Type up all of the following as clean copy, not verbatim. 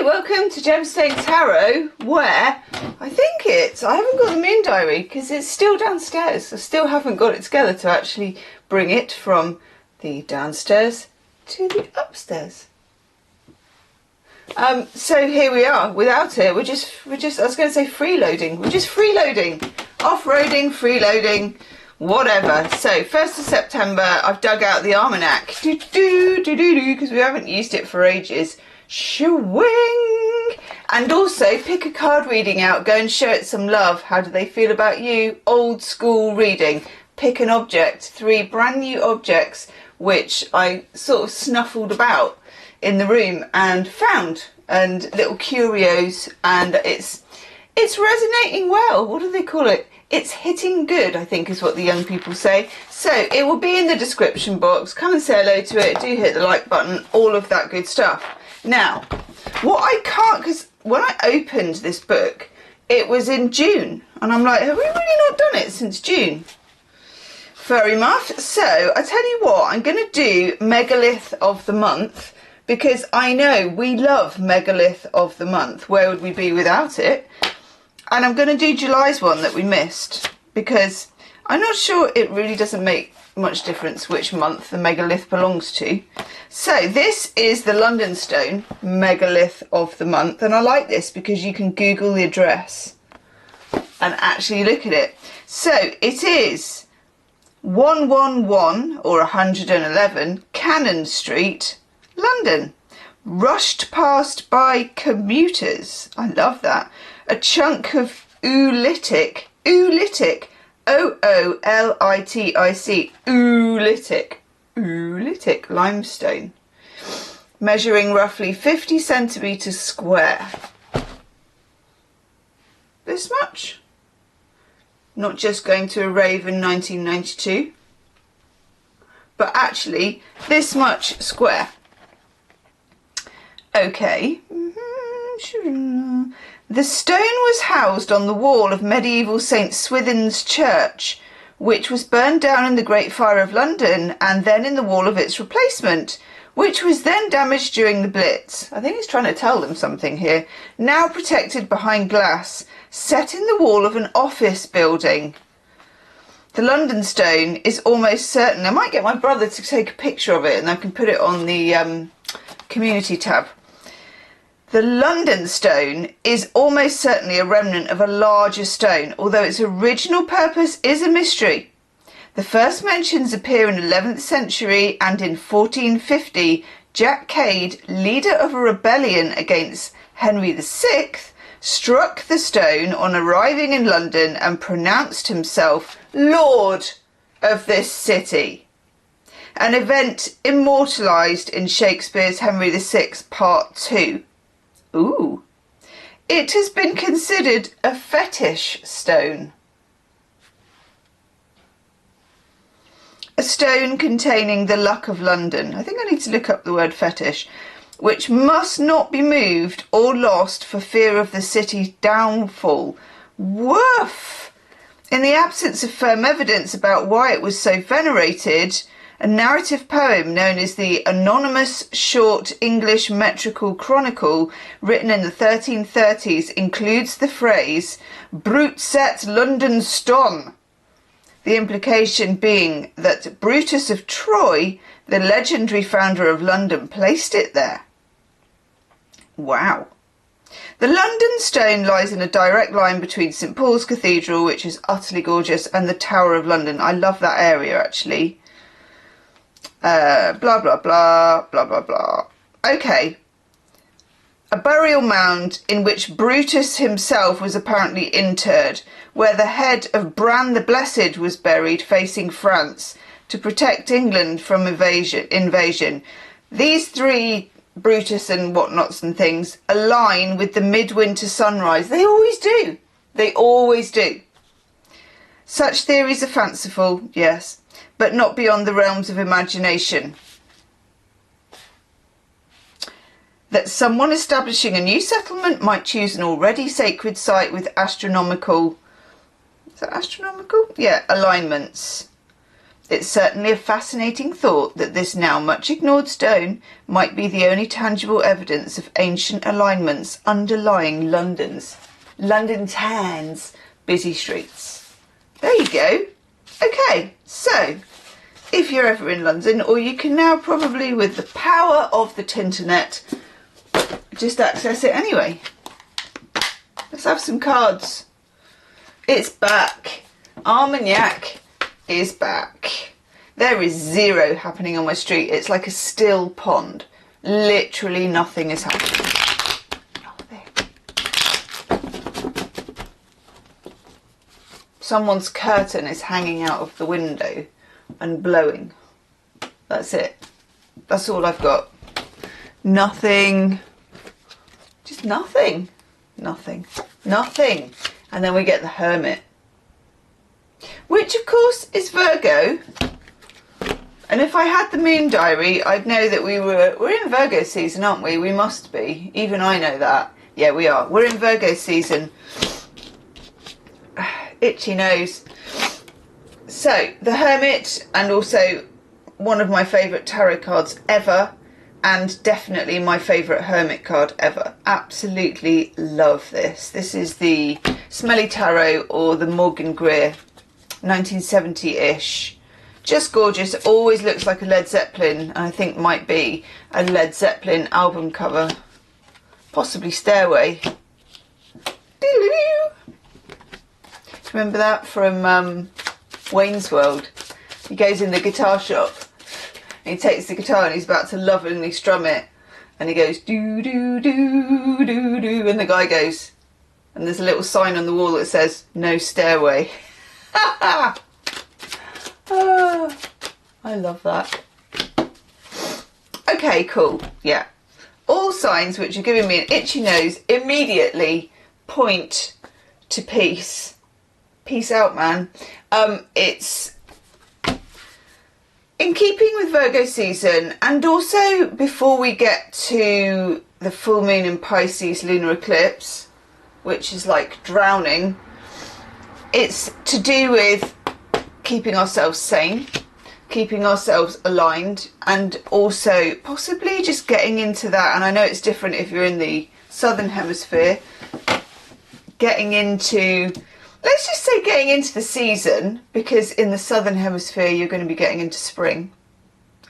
Hi, welcome to Gemstone Tarot, where I haven't got the moon diary because it's still downstairs. I still haven't got it together to actually bring it from the downstairs to the upstairs. So here we are. Without it, we're just I was going to say freeloading. We're just freeloading, off-roading, freeloading, whatever. So 1st of September, I've dug out the almanac, because we haven't used it for ages. Shwing! And also pick a card reading out, go and show it some love. How do they feel about you? Old school reading. Pick an object, 3 brand new objects which I sort of snuffled about in the room and found, and little curios, and it's resonating well. What do they call it? It's hitting good, I think is what the young people say. So it will be in the description box. Come and say hello to it. Do hit the like button, all of that good stuff. Now, what I can't, because when I opened this book, it was in June, and I'm like, have we really not done it since June? Furry muff. So I tell you what, I'm going to do Megalith of the month, because I know we love Megalith of the month. Where would we be without it? And I'm going to do July's one that we missed, because I'm not sure, it really doesn't make much difference which month the megalith belongs to. So this is the London Stone Megalith of the month, and I like this because you can Google the address and actually look at it. So it is 111 or 111 Cannon Street, London. Rushed past by commuters. I love that. A chunk of oolitic, O-O-L-I-T-I-C, oolitic limestone, measuring roughly 50 centimetres square. This much. Not just going to a rave in 1992, but actually this much square. Okay. The stone was housed on the wall of medieval St Swithin's Church, which was burned down in the Great Fire of London, and then in the wall of its replacement, which was then damaged during the Blitz. I think he's trying to tell them something here. Now protected behind glass, set in the wall of an office building. The London Stone is almost certain. I might get my brother to take a picture of it and I can put it on the community tab. The London Stone is almost certainly a remnant of a larger stone, although its original purpose is a mystery. The first mentions appear in the 11th century, and in 1450, Jack Cade, leader of a rebellion against Henry VI, struck the stone on arriving in London and pronounced himself Lord of this city. An event immortalised in Shakespeare's Henry VI Part 2. Ooh. It has been considered a fetish stone. A stone containing the luck of London. I think I need to look up the word fetish. Which must not be moved or lost for fear of the city's downfall. Woof! In the absence of firm evidence about why it was so venerated, a narrative poem known as the Anonymous Short English Metrical Chronicle, written in the 1330s, includes the phrase, Brute set London stone. The implication being that Brutus of Troy, the legendary founder of London, placed it there. Wow. The London Stone lies in a direct line between St Paul's Cathedral, which is utterly gorgeous, and the Tower of London. I love that area, actually. Blah, blah, blah, blah, blah, blah. Okay. A burial mound in which Brutus himself was apparently interred, where the head of Bran the Blessed was buried facing France to protect England from invasion. These 3, Brutus and whatnots and things, align with the midwinter sunrise. They always do. They always do. Such theories are fanciful, yes, but not beyond the realms of imagination. That someone establishing a new settlement might choose an already sacred site with astronomical, is that astronomical? Yeah, alignments. It's certainly a fascinating thought that this now much ignored stone might be the only tangible evidence of ancient alignments underlying London town's busy streets. There you go. Okay, so if you're ever in London, or you can now probably, with the power of the Tinternet, just access it anyway. Let's have some cards. It's back. Armagnac is back. There is zero happening on my street. It's like a still pond. Literally nothing is happening. Nothing. Someone's curtain is hanging out of the window and blowing. That's it. That's all I've got. Nothing. Just nothing. Nothing. Nothing. And then we get the Hermit, which of course is Virgo. And if I had the moon diary, I'd know that we're in Virgo season, aren't we? We must be. Even I know that. Yeah, we are. We're in Virgo season. Itchy nose. So, the Hermit, and also one of my favourite tarot cards ever, and definitely my favourite Hermit card ever. Absolutely love this. This is the Smelly Tarot, or the Morgan Greer, 1970-ish. Just gorgeous. It always looks like a Led Zeppelin, and I think might be a Led Zeppelin album cover. Possibly Stairway. Remember that from Wayne's World? He goes in the guitar shop and he takes the guitar and he's about to lovingly strum it, and he goes do do do do do, and the guy goes, and there's a little sign on the wall that says no stairway. Oh, I love that. Okay, cool. Yeah, all signs which are giving me an itchy nose immediately point to peace. Peace out, man. It's in keeping with Virgo season, and also before we get to the full moon in Pisces lunar eclipse, which is like drowning. It's to do with keeping ourselves sane, keeping ourselves aligned, and also possibly just getting into that, and I know it's different if you're in the southern hemisphere, getting into, let's just say getting into the season, because in the southern hemisphere you're going to be getting into spring,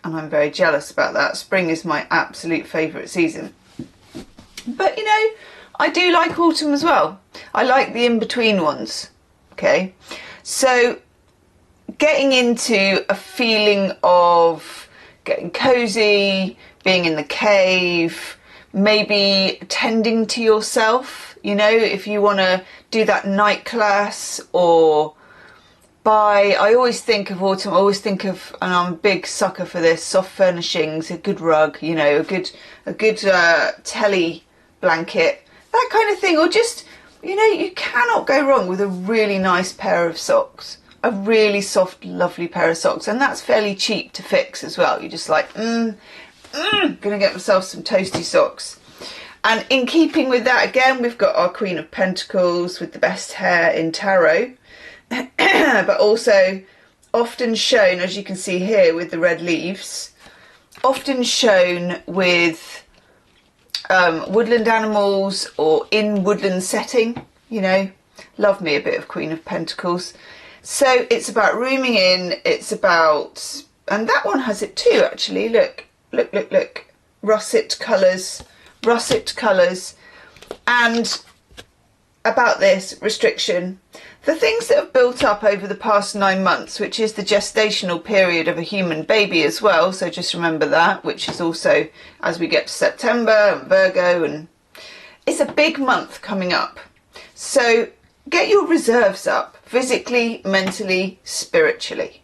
and I'm very jealous about that. Spring is my absolute favourite season. But you know, I do like autumn as well. I like the in-between ones. Okay, so getting into a feeling of getting cozy, being in the cave, maybe tending to yourself, you know, if you want to do that night class, or buy, I always think of autumn, I always think of, and I'm a big sucker for this, soft furnishings, a good rug, you know, a good telly blanket, that kind of thing, or just, you know, you cannot go wrong with a really nice pair of socks. A really soft, lovely pair of socks. And that's fairly cheap to fix as well. You're just like, gonna get myself some toasty socks. And in keeping with that, again, we've got our Queen of Pentacles with the best hair in tarot. But also often shown, as you can see here with the red leaves, often shown with woodland animals or in woodland setting, you know. Love me a bit of Queen of Pentacles. So it's about rooming in, it's about, and that one has it too actually, look, look, look, look, russet colours, and about this restriction, the things that have built up over the past 9 months, which is the gestational period of a human baby as well, so just remember that, which is also as we get to September and Virgo, and it's a big month coming up. So get your reserves up, physically, mentally, spiritually.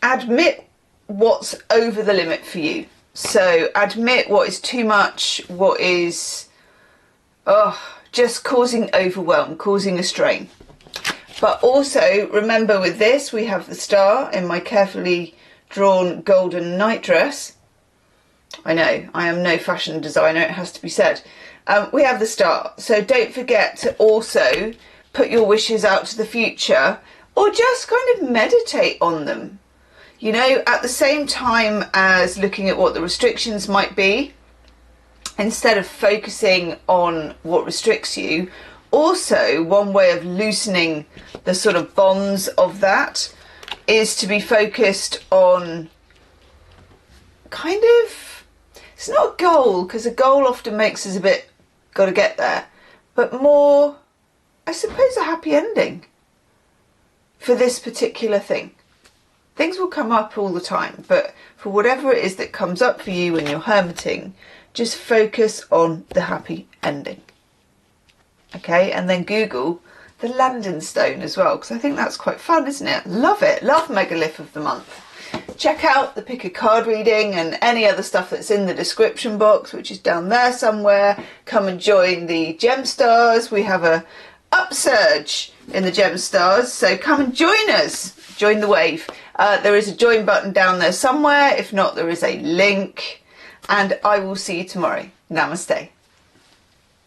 Admit what's over the limit for you. So admit what is too much, what is just causing overwhelm, causing a strain. But also remember, with this we have the star in my carefully drawn golden night dress. I know, I am no fashion designer, it has to be said. We have the star, so don't forget to also put your wishes out to the future or just kind of meditate on them. You know, at the same time as looking at what the restrictions might be, instead of focusing on what restricts you, also one way of loosening the sort of bonds of that is to be focused on kind of, it's not a goal, because a goal often makes us a bit, got to get there, but more, I suppose, a happy ending for this particular thing. Things will come up all the time, but for whatever it is that comes up for you when you're hermiting, just focus on the happy ending. Okay, and then Google the landing stone as well, because I think that's quite fun, isn't it? Love it. Love Megalith of the month. Check out the pick a card reading and any other stuff that's in the description box, which is down there somewhere. Come and join the Gemstars. We have a upsurge in the Gemstars, so come and join us. Join the wave. There is a join button down there somewhere. If not, there is a link. And I will see you tomorrow. Namaste.